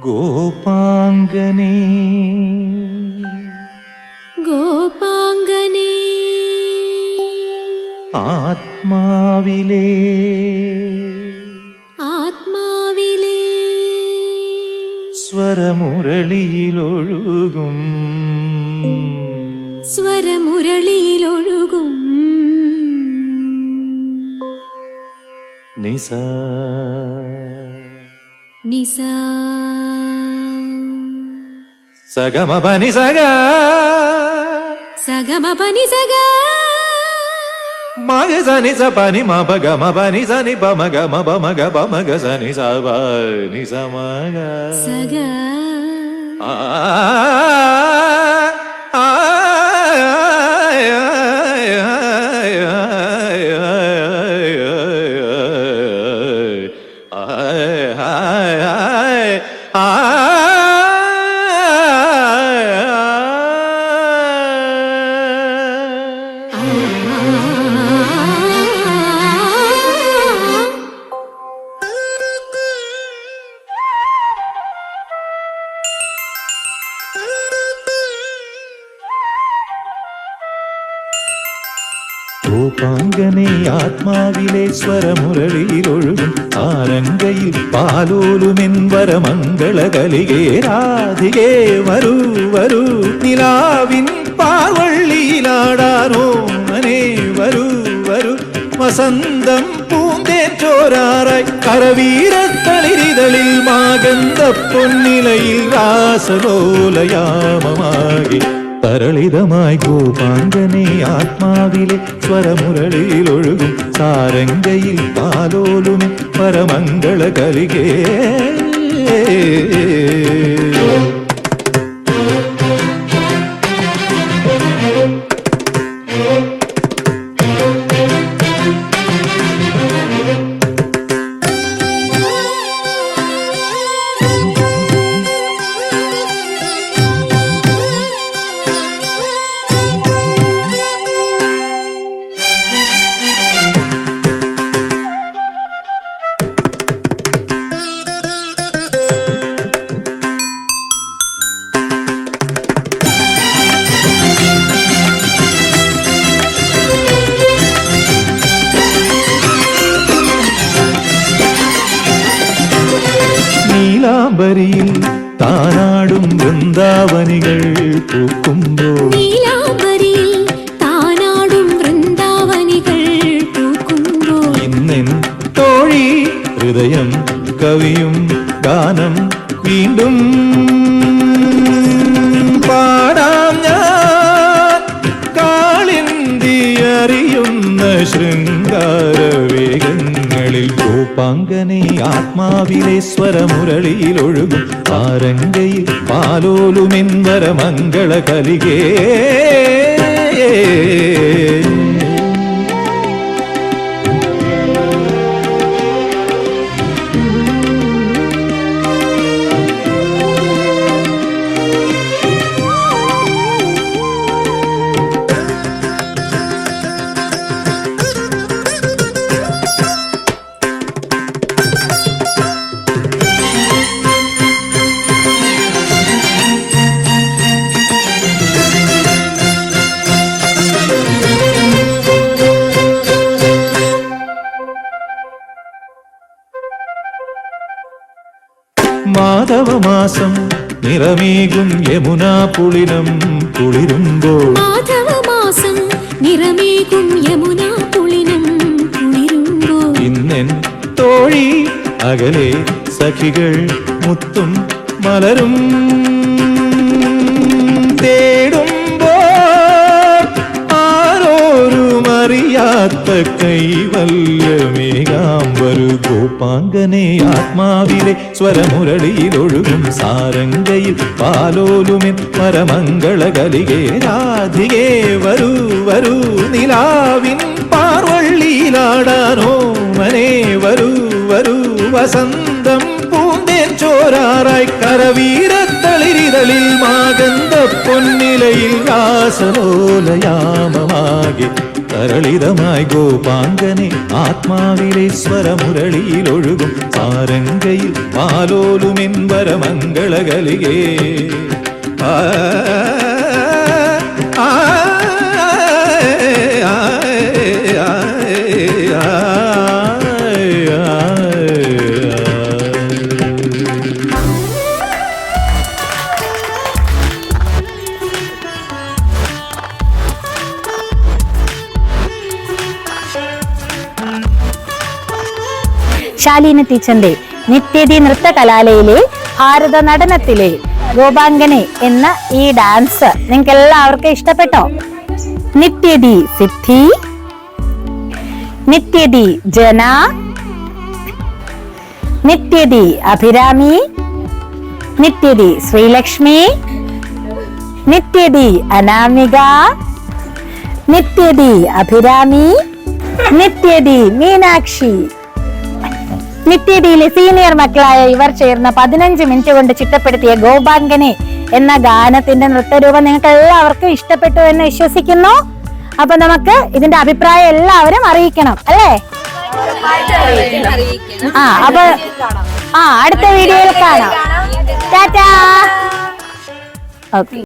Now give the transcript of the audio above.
ഗോപാംഗനേ ഗോപാംഗനേ ആത്മാവിലേ ആത്മാവിലേ സ്വരമുരളിയിലൊഴുകും സ്വരമുരളിയിലൊഴുകും നിസ നിസ സഗമപനി സഗ സഗമപനി സഗ മഗ സനി സ പനി മപ ഗമ പനി സനി പമ ഗമ പമ ഗ പമ ഗ സനി സ പനി സ മഗ സഗ ആ ഗോപാംഗനേ ആത്മാവിലെ സ്വരമുരളിയിലൊഴുകും ആരംഗയിൽ പാലോലുമെൻ വരമംഗളകലികേ രാധികേ വരൂ വരൂ നിലാവിൻ പാർവള്ളിയിലാടാനോ മനേ വരൂ വരൂ വസന്തം പൂന്തേൻ ചോരാറായി കരവീരത്തളിരിതളിൽ മാഗന്ധ പൊന്നിലയിൽ രാസലോലയാമമാകി തരളിതമായി ഗോപാംഗനേ ആത്മാവിലെ സ്വരമുരളിയിലൊഴുകും സാരംഗയിൽ പാലോലുമെ പരമംഗള കലികേ നീലാംബരിയിൽ താനാടും വൃന്ദാവനികൾ പൂക്കുമ്പോൾ നീലാംബരിയിൽ താനാടും വൃന്ദാവനികൾ പൂക്കുമ്പോൾ ഇന്നെൻ തോഴി ഹൃദയം കവിയും ഗാനം വീണ്ടും പാടാം ഞാൻ കാളിന്തി അറിയുന്ന ശൃംഗാരവേഗങ്ങളിൽ ഗോപാംഗനേ ആത്മാവിലെ സ്വരമുരളിയിലൊഴുകും ആരംഗയിൽ പാലോലുമെൻ വരമംഗള കലികേ മാധവമാസം നിറമേകും യമുനാ പുളിനം കുളിരുമ്പോൾ മാധവമാസം നിറമേകും യമുനാ പുളിനം കുളിരുമ്പോൾ ഇന്നെൻ തോഴി അകലെ സഖികൾ മുത്തും മലരും തേടുമ്പോൾ ആരോരുമറിയാത്ത കൈവല്യമേകാം വരൂ ഗോപാംഗനേ ആത്മാവിലെ സ്വരമുരളിയിലൊഴുകും സാരംഗയിൽ പാലോലുമെൻ പരമംഗള കലികേ രാധികേ വരൂ വരൂ നിലാവിൻ പാർവള്ളിയിലാടാനോ മനേ വരൂ വരൂ വസന്തം പൂന്തേൻ ചോരാറായി കരവീരത്തളിരിതളിൽ മാഗന്ധ പൊന്നിലയിൽ രാസലോലയാമമാകെ തരളിതമായി ഗോപാംഗനെ ആത്മാവിലെ സ്വരമുരളിയിലൊഴുകും സാരംഗയിൽ പാലോലുമെൻവരമംഗളകലികേ ആ ആ ശാലീന ടീച്ചറിന്റെ നിത്യതി നൃത്ത കലാലയിലെ ഭാരത നടനത്തിലെ ഗോപാംഗനെ എന്ന ഈ ഡാൻസ് നിങ്ങൾക്ക് എല്ലാവർക്കും ഇഷ്ടപ്പെട്ടോ? നിത്യതി സിദ്ധി, നിത്യതി ജന, നിത്യതി അഭിരാമി, നിത്യതി ശ്രീലക്ഷ്മി, നിത്യതി അനാമിക, നിത്യതി അഭിരാമി, നിത്യതി മീനാക്ഷി. നിത്യതിയിലെ സീനിയർ മക്കളായ ഇവർ ചേർന്ന് 15 മിനിറ്റ് കൊണ്ട് ചിട്ടപ്പെടുത്തിയ ഗോപാംഗനെ എന്ന ഗാനത്തിന്റെ നൃത്തരൂപം നിങ്ങൾക്ക് എല്ലാവർക്കും ഇഷ്ടപ്പെട്ടു എന്ന് വിശ്വസിക്കുന്നു. അപ്പൊ നമുക്ക് ഇതിന്റെ അഭിപ്രായം എല്ലാവരും അറിയിക്കണം അല്ലേ? അപ്പൊ അടുത്ത വീഡിയോയിൽ കാണാം. ടാറ്റാ. ഓക്കെ.